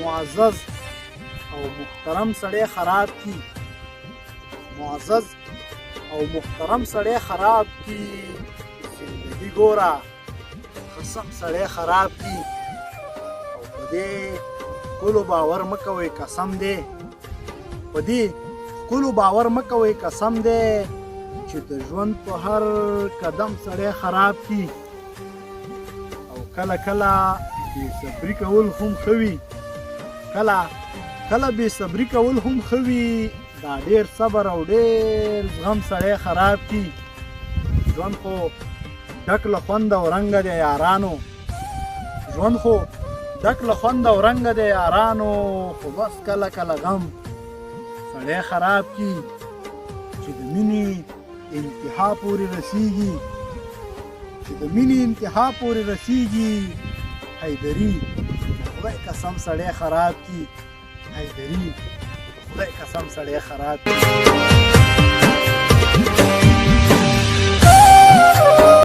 معزز او محترم سړی خراب کی معزز او محترم سړی خراب کی زندگی ګورا قسم سړی خراب کی او په دې کولو باور مکوئ قسم دی په دې کولو باور مکوئ قسم دی چې د ژوند په هر قدم سړی خراب کی او کله کله بې صبري کول هم ښه وي کله بې صبري کول هم ښه وي دا ډېر صبر او ډېر زغم سړی خراب کی ژوند خو ډک له خوند او رنګه دی یارانو ژوند خو ډک له خوند او رنګه دی یارانو خو بس کله کله غم سړی خراب کی چې د مینې انتها پورې رسیږي حیدري خدای قسم سړی خراب کی حیدري خدای قسم سړی خراب کی